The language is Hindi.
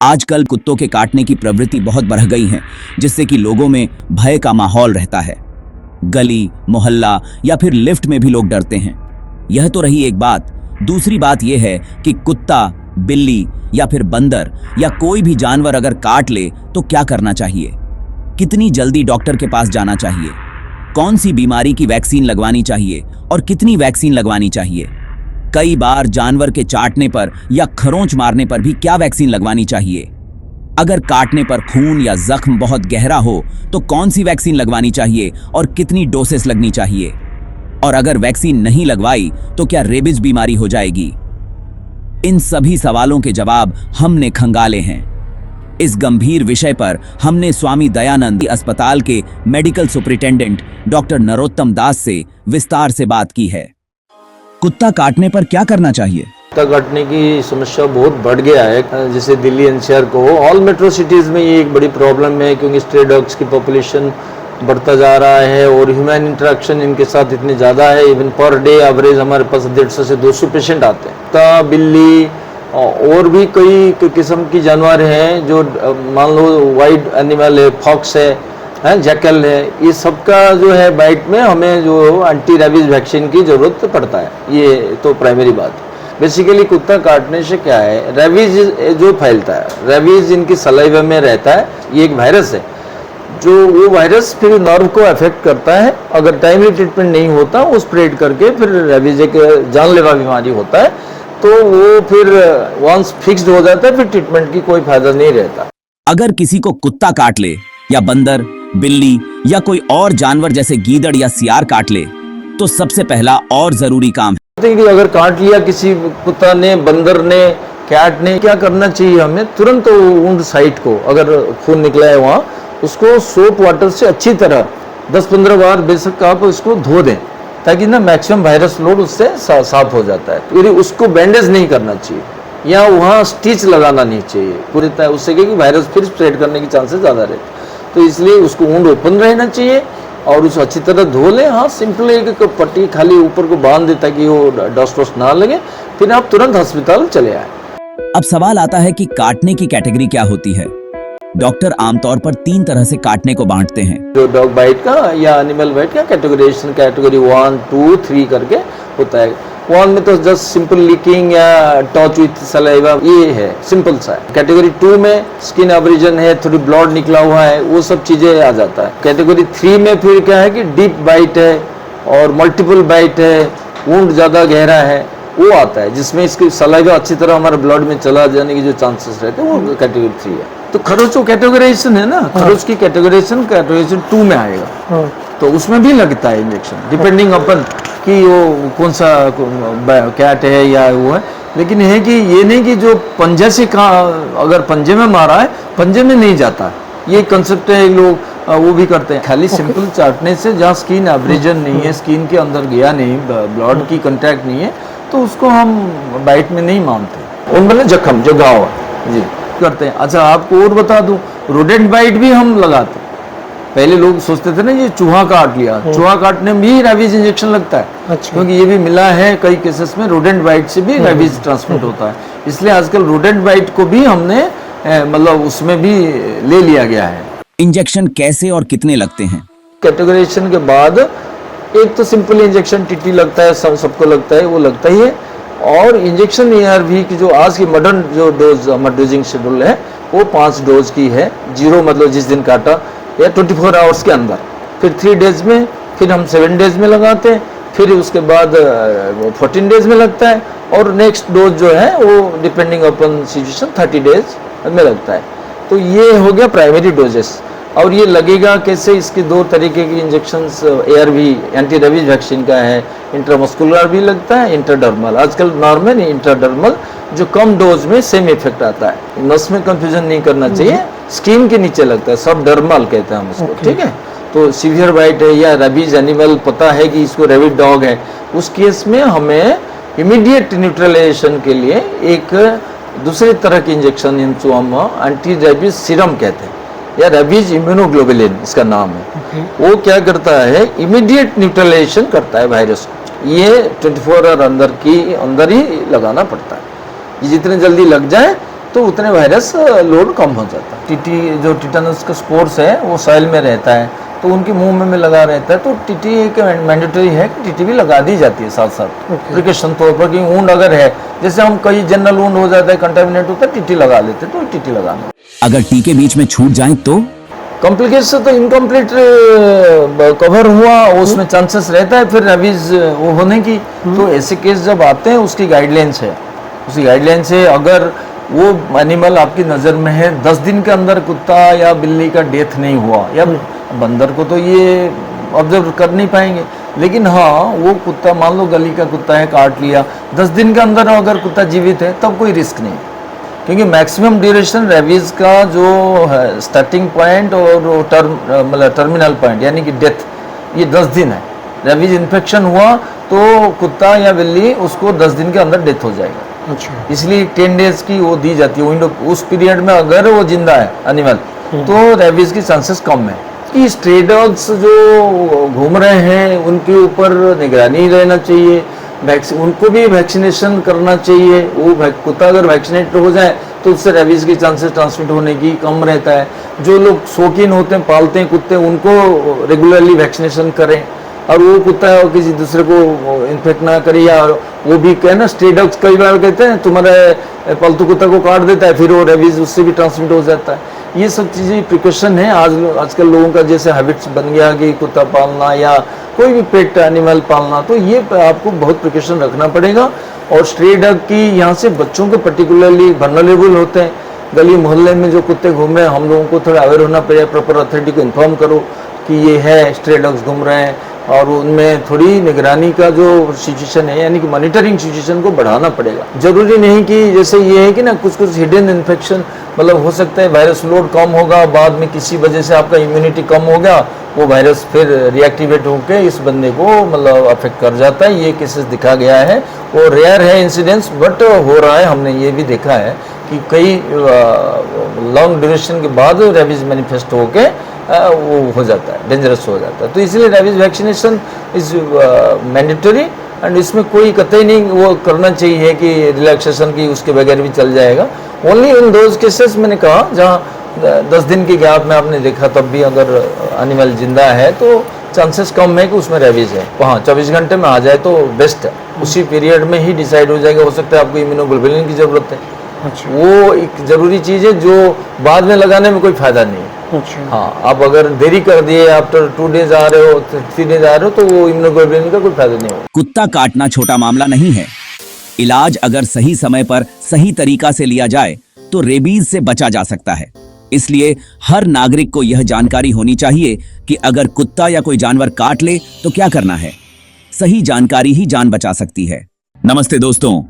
आजकल कुत्तों के काटने की प्रवृत्ति बहुत बढ़ गई है, जिससे कि लोगों में भय का माहौल रहता है। गली, मोहल्ला या फिर लिफ्ट में भी लोग डरते हैं। यह तो रही एक बात। दूसरी बात यह है कि कुत्ता, बिल्ली या फिर बंदर या कोई भी जानवर अगर काट ले तो क्या करना चाहिए? कितनी जल्दी डॉक्टर के पास जाना चाहिए? कौन सी बीमारी की वैक्सीन लगवानी चाहिए और कितनी वैक्सीन लगवानी चाहिए? कई बार जानवर के चाटने पर या खरोंच मारने पर भी क्या वैक्सीन लगवानी चाहिए? अगर काटने पर खून या जख्म बहुत गहरा हो तो कौन सी वैक्सीन लगवानी चाहिए और कितनी डोसेस लगनी चाहिए? और अगर वैक्सीन नहीं लगवाई तो क्या रेबीज बीमारी हो जाएगी? इन सभी सवालों के जवाब हमने खंगाले हैं। इस गंभीर विषय पर हमने स्वामी दयानंद अस्पताल के मेडिकल सुपरिटेंडेंट डॉक्टर नरोत्तम दास से विस्तार से बात की है। कुत्ता काटने पर क्या करना चाहिए? कुत्ता काटने की समस्या बहुत बढ़ गया है। जैसे दिल्ली एनसीआर को ऑल मेट्रो सिटीज में ये एक बड़ी प्रॉब्लम है, क्योंकि स्ट्रे डॉग्स की पॉपुलेशन बढ़ता जा रहा है और ह्यूमन इंटरेक्शन इनके साथ इतनी ज़्यादा है। इवन पर डे एवरेज हमारे पास 150 से 200 पेशेंट आते हैं। कुत्ता, बिल्ली और भी कई किस्म की जानवर हैं, जो मान लो वाइल्ड एनिमल है, फॉक्स है, जैकल है, ये सबका जो है बाइट में हमें जो एंटी रेबीज वैक्सीन की जरूरत पड़ता है। ये तो प्राइमरी बात है। बेसिकली कुत्ता काटने से क्या है, रेबीज जो फैलता है, रेबीज इनकी सलाइवा में रहता है। ये एक वायरस है, जो वो वायरस फिर नर्व को अफेक्ट करता है। अगर टाइमली ट्रीटमेंट नहीं होता, वो स्प्रेड करके फिर रेबीज एक जानलेवा बीमारी होता है। तो वो फिर वंस फिक्स्ड हो जाता है, फिर ट्रीटमेंट की कोई फायदा नहीं रहता। अगर किसी को कुत्ता काट ले या बंदर, बिल्ली या कोई और जानवर जैसे गीदड़ या सियार काट ले तो सबसे पहला और जरूरी काम है कि अगर काट लिया किसी कुत्ता ने, बंदर ने, कैट ने, क्या करना चाहिए हमें? तुरंत वुंड साइट को, अगर खून निकला है वहाँ, उसको सोप वाटर से अच्छी तरह 10-15 बार बेशक आप उसको धो दें, ताकि ना मैक्सिमम वायरस लोड उससे साफ हो जाता है। फिर उसको बैंडेज नहीं करना चाहिए या वहाँ स्टिच लगाना नहीं चाहिए पूरी तरह, उससे कि वायरस फिर स्प्रेड करने की चांसेस ज़्यादा रहते हैं। तो इसलिए उसको वुंड ओपन रहना चाहिए और उसको अच्छी तरह धो लें। हाँ, सिंपल एक पट्टी खाली ऊपर को बांध दे ताकि वो डस्ट वस्ट ना लगे, फिर आप तुरंत अस्पताल चले आए। अब सवाल आता है कि काटने की कैटेगरी क्या होती है? डॉक्टर आमतौर पर 3 तरह से काटने को बांटते हैं। जो डॉग बाइट का या एनिमल बाइट का कैटेगराइजेशन, कैटेगरी 1, 2, 3 करके होता है। 1 में तो जस्ट सिंपल लीकिंग या टच विथ सलाइवा, ये है, सिंपल सा है। कैटेगरी 2 में स्किन एब्रेजन है, थोड़ी ब्लड निकला हुआ है, वो सब चीजें आ जाता है। कैटेगरी 3 में फिर क्या है कि डीप बाइट है और मल्टीपल बाइट है, वुंड ज्यादा गहरा है, वो आता है, जिसमें इसकी सलाइवा अच्छी तरह हमारे ब्लड में चला जाने की जो चांसेस रहते हैं, वो कैटेगरी 3 है। तो खरोच को कैटेगराइजेशन है ना, खरोच की कैटेगराइजेशन 2 में आएगा। तो उसमें भी लगता है इंजेक्शन, डिपेंडिंग अपन कि वो कौन सा कैट है या वो है। लेकिन है कि ये नहीं कि जो पंजे से अगर पंजे में मारा है, पंजे में नहीं जाता। ये कंसेप्ट है, लोग वो भी करते हैं। खाली सिंपल चाटने से जहाँ स्किन एब्रेजन नहीं है, स्किन के अंदर गया नहीं, ब्लड की कंटैक्ट नहीं है, तो उसको हम बाइट में नहीं मानते। उनमें जख्म जो घाव है जी करते हैं। अच्छा, आपको और बता दूं, रोडेंट बाइट भी हम लगाते हैं। पहले लोग सोचते थे ना ये चूहा काट लिया, चूहा काटने में भी रेबीज इंजेक्शन लगता है। अच्छा। क्योंकि ये भी मिला है कई केसेस में, रोडेंट बाइट से भी रेबीज ट्रांसमिट होता है। इसलिए आजकल रोडेंट बाइट को भी हमने मतलब उसमें भी ले लिया गया है। इंजेक्शन कैसे और कितने लगते हैं? कैटेगराइजेशन के बाद एक तो सिंपल इंजेक्शन टीटी लगता है, सबको लगता है, वो लगता ही है। और इंजेक्शन ARV की जो आज की मॉडर्न जो डोज हमारा डोजिंग शेड्यूल है, वो 5 डोज की है। 0 मतलब जिस दिन काटा या 24 आवर्स के अंदर, फिर 3 डेज में, फिर हम 7 डेज में लगाते हैं, फिर उसके बाद 14 डेज में लगता है, और नेक्स्ट डोज जो है वो डिपेंडिंग अपॉन सिचुएशन 30 डेज में लगता है। तो ये हो गया प्राइमरी डोजेस। और ये लगेगा कैसे, इसके 2 तरीके की injections ARV anti rabies vaccine का है, इंट्रामस्कुलर भी लगता है, इंट्राडर्मल। आजकल नॉर्मल इंट्राडर्मल जो कम डोज में सेम इफेक्ट आता है। नस में कंफ्यूजन नहीं करना चाहिए, स्किन के नीचे लगता है, सब डर्मल कहते हैं हम इसको, ठीक है। तो सीवियर बाइट है या रेबीज एनिमल पता है कि इसको रेबीज डॉग है, उस केस में हमें इमीडिएट न्यूट्रलाइजेशन के लिए एक दूसरी तरह की इंजेक्शन, इनको हम एंटी रेबीज सीरम कहते हैं या रेबीज इम्यूनोग्लोबुलिन इसका नाम है। वो क्या करता है, इमीडिएट न्यूट्रलाइजेशन करता है वायरस को। ये 24 आवर अंदर ही लगाना पड़ता है। ये जितने जल्दी लग जाए तो उतने वायरस लोड कम हो जाता है। टीटी जो टिटेनस का स्पोर्स है वो सॉइल में रहता है, तो उनके मुंह में लगा रहता है, तो टीटी एक मैंडेटरी है कि टीटी भी लगा दी जाती है साथ साथ प्रिकॉशन तौर पर, कि वुंड अगर है, जैसे हम कई जनरल वुंड हो जाता है, कंटामिनेट होता है, टीटी लगा लेते हैं, तो टीटी लगाना। अगर टीके बीच में छूट जाएं तो कॉम्प्लिकेशन तो इनकम्प्लीट कवर हुआ, उसमें चांसेस रहता है फिर रेबीज वो होने की। तो ऐसे केस जब आते हैं उसकी गाइडलाइंस है, उसकी गाइडलाइंस है, अगर वो एनिमल आपकी नज़र में है, 10 दिन के अंदर कुत्ता या बिल्ली का डेथ नहीं हुआ, या बंदर को तो ये ऑब्जर्व कर नहीं पाएंगे, लेकिन हाँ वो कुत्ता मान लो गली का कुत्ता है, काट लिया, 10 दिन के अंदर अगर कुत्ता जीवित है तब कोई रिस्क नहीं, क्योंकि मैक्सिमम ड्यूरेशन रेबीज का जो है स्टार्टिंग पॉइंट और मतलब टर्मिनल पॉइंट यानी कि डेथ, ये 10 दिन है। रेबीज इन्फेक्शन हुआ तो कुत्ता या बिल्ली उसको 10 दिन के अंदर डेथ हो जाएगा। अच्छा, इसलिए 10 डेज की वो दी जाती है विंडो, उस पीरियड में अगर वो जिंदा है एनिमल तो रेबीज की चांसेस कम है। कि स्ट्रे डॉग्स जो घूम रहे हैं उनके ऊपर निगरानी रहना चाहिए, उनको भी वैक्सीनेशन करना चाहिए। वो कुत्ता अगर वैक्सीनेट हो जाए तो उससे रेबीज की चांसेस ट्रांसमिट होने की कम रहता है। जो लोग शौकीन होते हैं, पालते हैं कुत्ते, उनको रेगुलरली वैक्सीनेशन करें, और वो कुत्ता किसी दूसरे को इन्फेक्ट ना करे। या वो भी कहे ना, स्ट्रे डॉग्स कई बार कहते हैं तुम्हारे पालतू कुत्ता को काट देता है, फिर वो रेबीज उससे भी ट्रांसमिट हो जाता है। ये सब चीज़ें प्रिकॉशन है। आजकल लोगों का जैसे हैबिट्स बन गया कि कुत्ता पालना या कोई भी पेट एनिमल पालना, तो ये आपको बहुत प्रिकॉशन रखना पड़ेगा। और स्ट्रे डॉग की यहाँ से बच्चों के पर्टिकुलरली वल्नरेबल होते हैं। गली मोहल्ले में जो कुत्ते घूम रहे हैं, हम लोगों को थोड़ा अवेयर होना पड़ेगा, प्रॉपर अथॉरिटी को इन्फॉर्म करो कि ये है स्ट्रे डॉग्स घूम रहे हैं, और उनमें थोड़ी निगरानी का जो सिचुएशन है यानी कि मॉनिटरिंग सिचुएशन को बढ़ाना पड़ेगा। जरूरी नहीं कि जैसे ये है कि ना कुछ हिडन इन्फेक्शन, मतलब हो सकता है वायरस लोड कम होगा, बाद में किसी वजह से आपका इम्यूनिटी कम हो गया, वो वायरस फिर रिएक्टिवेट होकर इस बंदे को मतलब अफेक्ट कर जाता है। ये केसेस दिखा गया है, वो रेयर है इंसिडेंट्स, बट हो रहा है। हमने ये भी देखा है कि कई लॉन्ग ड्यूरेशन के बाद रेबीज मैनिफेस्ट होके वो हो जाता है, डेंजरस हो जाता है। तो इसलिए rabies vaccination is mandatory, and इसमें कोई कतई नहीं वो करना चाहिए कि रिलैक्सेशन की उसके बगैर भी चल जाएगा। ओनली इन दोज केसेस मैंने कहा जहाँ 10 दिन के गैप में आपने देखा तब भी अगर एनिमल जिंदा है तो चांसेस कम है कि उसमें रेबीज है। हाँ, 24 घंटे में आ जाए तो बेस्ट है, उसी पीरियड में ही डिसाइड हो जाएगा। हो सकता है आपको इम्यूनोग्लोबुलिन की जरूरत है। अच्छा, वो एक जरूरी चीज़ है जो बाद में लगाने में कोई फायदा नहीं है। अच्छा, हाँ, आप अगर देरी कर दिए, आफ्टर 2 डेज आ रहे हो, 3 डेज आ रहे हो, तो वो इम्यूनोग्लोबुलिन का कोई फायदा नहीं होगा। कुत्ता काटना छोटा मामला नहीं है। इलाज अगर सही समय पर सही तरीका से लिया जाए तो रेबीज से बचा जा सकता है। इसलिए हर नागरिक को यह जानकारी होनी चाहिए कि अगर कुत्ता या कोई जानवर काट ले तो क्या करना है। सही जानकारी ही जान बचा सकती है। नमस्ते दोस्तों,